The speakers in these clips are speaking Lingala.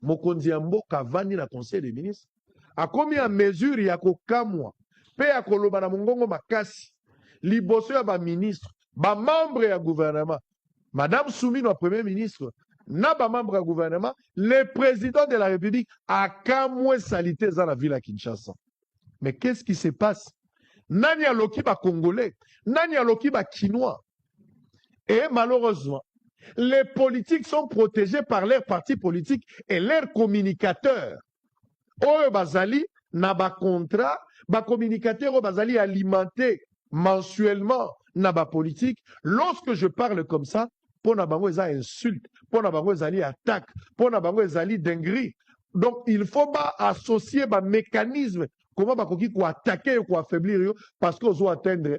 mokonzi ya mboka avandi na conseil des ministres akomi a mesure ya kokamwa mpe ya koloba na mongongo makasi liboso ya baministre bamembre ya gouvernement madame Soumino premier ministre na bamembre ya gouvernement le président de la république akamwe salité eza na ville ya Kinshasa. Mais qu'est-ce qui se passe? Nani aloki ba congolais, nani aloki ba chinois. Et malheureusement, les politiques sont protégés par leurs partis politiques et leurs communicateurs. Oyo bazali na ba contrat, ba communicateurs oyo bazali alimentés mensuellement na ba politique. Lorsque je parle comme ça, pona bango eza insulte, pona bango ezali attaque, pona bango ezali dinguerie. Donc il faut pas associer ba mécanisme comment bakoki ko attaquer ou ko affaiblir parce qu'ils ont atteindre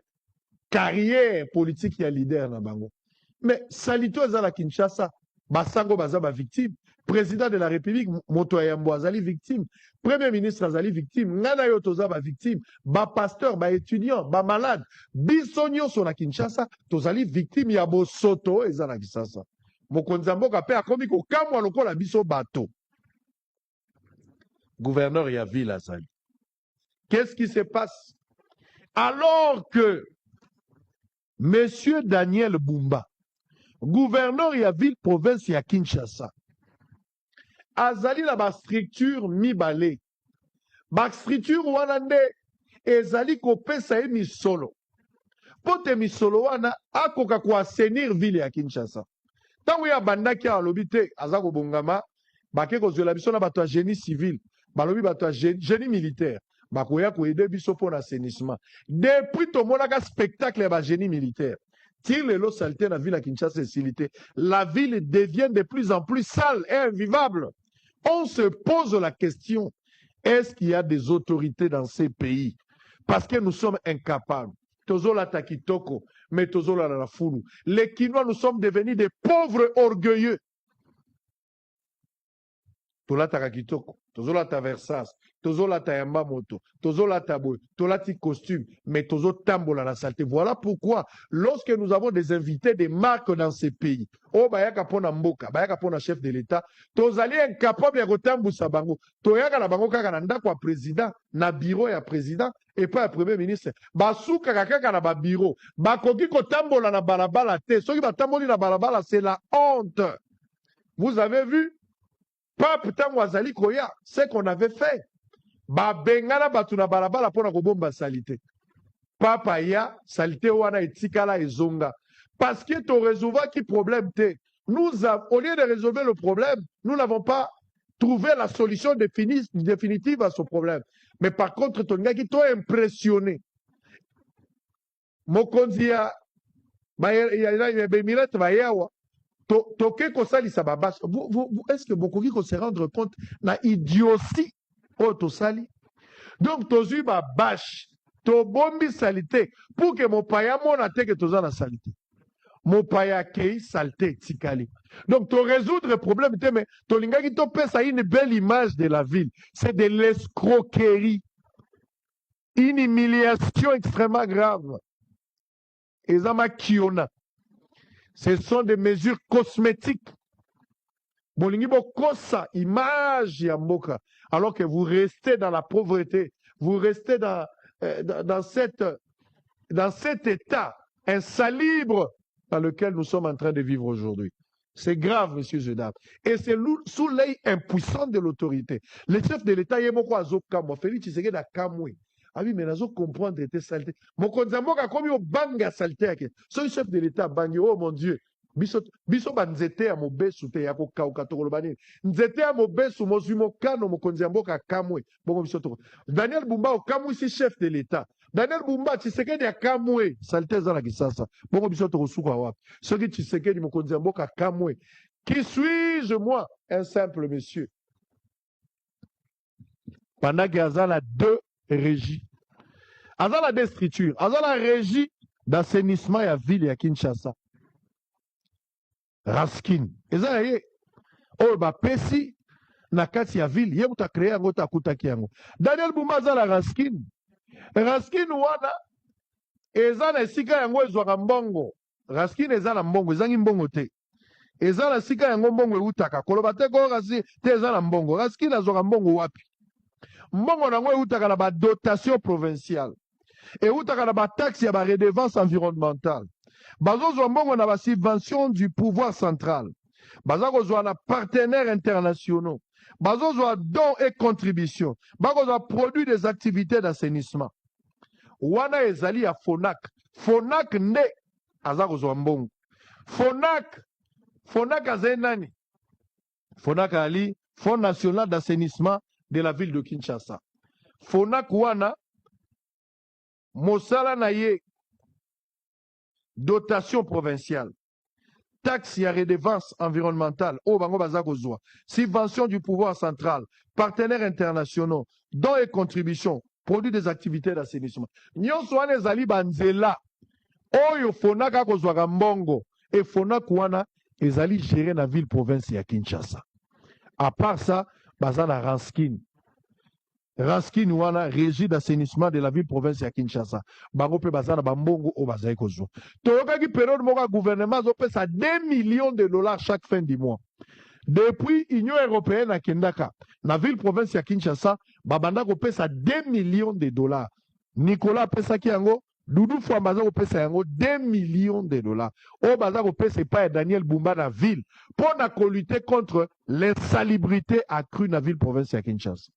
carrière politique ya leader na bango. Mais salito ezala Kinshasa, basango baza ba victime, président de la République Moto Yambo azali victime, premier ministre azali victime, ngana yo toza ba victime, ba pasteur, ba étudiant, ba malade, biso nyonso na Kinshasa tozali victime ya bosoto ezala Kinshasa. Mokonzi mboka pe akomi ko kamwa lokola biso bato. Gouverneur ya ville azali. Qu'est-ce qui se passe? Alors que Monsieur Daniel Bumba, gouverneur ya ville province ya Kinshasa, azali la ba structure mibale. Ba structure wana nde ezali kopesa ye misolo. Pote misolo wana akoka ko assainir ville ya Kinshasa. Tango ya bandaki alobi te azako bongama, bake ko zola biso na bato ya génie civil, balobi bato ya génie militaire. Bakoya ko aider biso pour l'assainissement. Depuis to monaka spectacle ya ba génie militaire. Tire le lot saleté na ville à Kinshasa et la ville devient de plus en plus sale et invivable. On se pose la question, est-ce qu'il y a des autorités dans ces pays? Parce que nous sommes incapables. Tozola takitoko, mais tozola la fulu. Les Kinois, nous sommes devenus des pauvres orgueilleux. Tola takitoko, tozola ta Versace, tozola ta yamba moto, tozola ta boy, tola ti costume, mais tozo tambola la saleté. Voilà pourquoi, lorsque nous avons des invités, des marques dans ces pays, oh bayaka pona mboka, bayaka pona chef de l'État, tozali incapable de tambusa bango, toyaka la bango kaka na ndako ya président, na bureau ya président, et pas ya premier ministre. Basuka kaka na ba bureau, bakoki ko tambola na balabala te, soki ba tamboli na balabala, c'est la honte. Vous avez vu? Pape tango azali koya, c'est qu'on avait fait. Ba bengana batuna balabala pona ko bomba salité. Papa ya salité wana etikala ezonga. Parce que tu résoudras qui problème te. Nous avons, au lieu de résoudre le problème, nous n'avons pas trouvé la solution définitive à ce problème. Mais par contre, ton gars qui t'a impressionné. Mokonzi ya Emirate bayawa. Est-ce que beaucoup qui se rendre compte de la idiotie au sali? Donc, tu as ma bâche, tu bombi salité pour que mon paya monate que tu as la salité. Mon paya kei salité tikali. Donc, tu résoudre le problème, mais tu linga qui ça une belle image de la ville. C'est de l'escroquerie. Une humiliation extrêmement grave. Et ça m'a kiona. Ce sont des mesures cosmétiques. Bolingi bokosa image ya mboka, alors que vous restez dans la pauvreté, vous restez dans cet état insalubre dans lequel nous sommes en train de vivre aujourd'hui. C'est grave, messieurs et dames. Et c'est sous l'œil impuissant de l'autorité. Le chef de l'État, Yemoko Azokamwa, Félix Tshisekedi a Kamwe. Ah oui, mais nous allons comprendre tes saletés. Mon konzamboka comme au banga saleté. Ce chef de l'État bangi, oh mon Dieu. Biso banzete a mobesu te ya ko kauka tolobani. Nzete a mobesu mozimo kano mo konzamboka kamwe. Bongo biso to. Daniel Bumba o kamwe si chef de l'État. Daniel Bumba Tshisekedi a kamwe saleté za la Kisasa. Bongo biso to suka wapi. Ce qui Tshisekedi mo konzamboka kamwe. Qui suis-je moi? Un simple monsieur. Pendant qu'il y a deux régie. Aza la destructure, aza la régie d'assainissement ya ville ya Kinshasa. Raskin. Eza ye. Oh ba pesi na kati ya ville, ye muta créer yango ta kutaki yango. Daniel Bumba aza la Raskin. Raskin wana eza na esika yango ezwaka mbongo. Raskin eza na mbongo, ezangi mbongo te. eza na sika yango mbongo eutaka koloba te ko kasi te eza na mbongo kasi kini azwaka mbongo wapi mbongo nango eutaka na badotation provinciale eutaka na bataxe ya baredevance environnementale bazozwa mbongo na basubvention du pouvoir central baza kozwa na partenaires internationaux bazozwa dons et contributions bakozwa produit des activités d'assainissement wana ezali ya fonak nde aza kozwa mbongo fonak azali nani fonak ali Fonds national d'assainissement de la ville de Kinshasa fonak wana mosala na ye dotation provinciale taxe ya redevance environnementale oyo bango baza kozwa subvention du pouvoir central partenaires internationaux dons et contributions produit des activités d'assainissement nyonso wana ezali banzela oyo fonak akozwaka mbongo e fonak wana ezali géré na ville province ya Kinshasa à part ça baza na Ranskin wana régie d'assainissement de la ville province ya Kinshasa bango pe baza na bambongo o bazali kozwa toyokaki période moko gouvernement azopesa 2 millions de dollars chaque fin du mois depuis Union européenne akendaka na ville province ya Kinshasa babanda kopesa 2 millions de dollars Nicolas apesaki yango Doudou Fouamba baza kopesa yango 2 millions de dollars o baza kopesa epai ya Daniel Bumba na ville pour na lutter contre l'insalubrité accrue na ville province ya Kinshasa.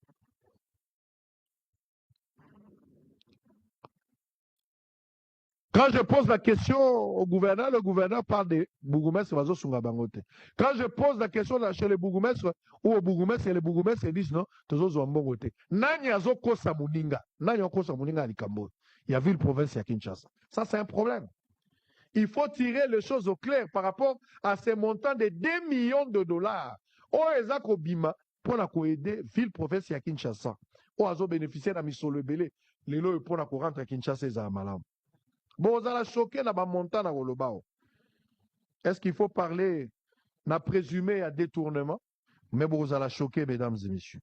Quand je pose la question au gouverneur, le gouverneur parle des bourgmestres. Quand je pose la question chez les bourgmestres ou aux bourgmestres, et les bourgmestres ils disent non, tous ont bon côté. Nani azo kosa muninga, nani kosa muninga ni Kambo. Il y a ville province à Kinshasa. Ça c'est un problème. Il faut tirer les choses au clair par rapport à ces montants de 2 millions de dollars. O ezako bima pour na aider ville province à Kinshasa. O azo bénéficier na misolo belé. Lelo pour na rentrer à Kinshasa za malam. Bon, vous allez choquer na ba montant na golobao. Est-ce qu'il faut parler na présumé à détournement? Mais bon, vous allez choquer, mesdames et messieurs.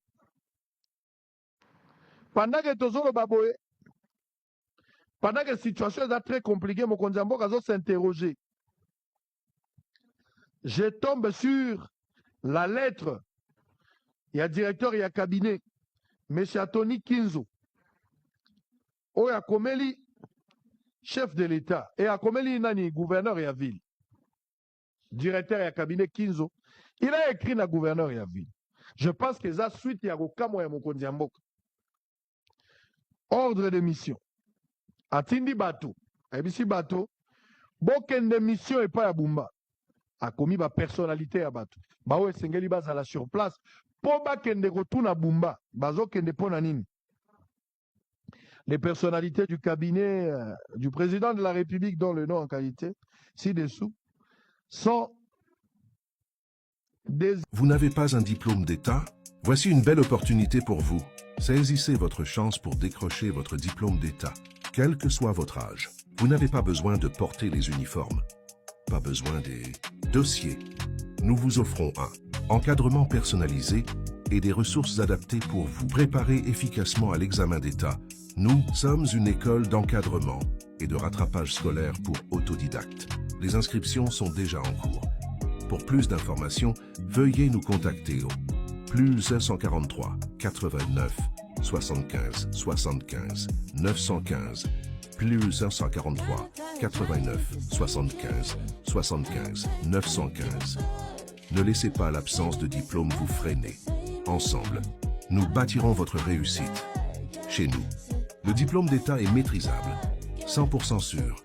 Pendant que tozolo baboye, pendant que la situation est très compliquée, mon kondiambo kazo s'interroger. Je tombe sur la lettre. Il y a directeur, il y a cabinet. M. Tony Kinzo. Oh, il y a Komeli, chef de l'État. Et à Komeli Nani, gouverneur et à ville. Directeur et à cabinet Kinzo. Il a écrit na gouverneur et à ville. Je pense que ça suite, il y a Rokamo et Mokondiambok. Ordre de mission. Atindi bateau. Ebisi bateau. Boken de mission et pas à Bumba. A commis ma personnalité à bateau. Baou Sengeli Bazala sur place. Po baken de retour à Bumba. Bazo ken de Ponanine. Les personnalités du cabinet du président de la République, dont le nom en qualité, ci-dessous, sont des... Vous n'avez pas un diplôme d'État? Voici une belle opportunité pour vous. Saisissez votre chance pour décrocher votre diplôme d'État, quel que soit votre âge. Vous n'avez pas besoin de porter les uniformes, pas besoin des dossiers. Nous vous offrons un encadrement personnalisé et des ressources adaptées pour vous préparer efficacement à l'examen d'État. Nous sommes une école d'encadrement et de rattrapage scolaire pour autodidactes. Les inscriptions sont déjà en cours. Pour plus d'informations, veuillez nous contacter au +1 143 89 75 75 915 +1 143 89 75 75 915. Ne laissez pas l'absence de diplôme vous freiner. Ensemble, nous bâtirons votre réussite. Chez nous, le diplôme d'État est maîtrisable, 100% sûr.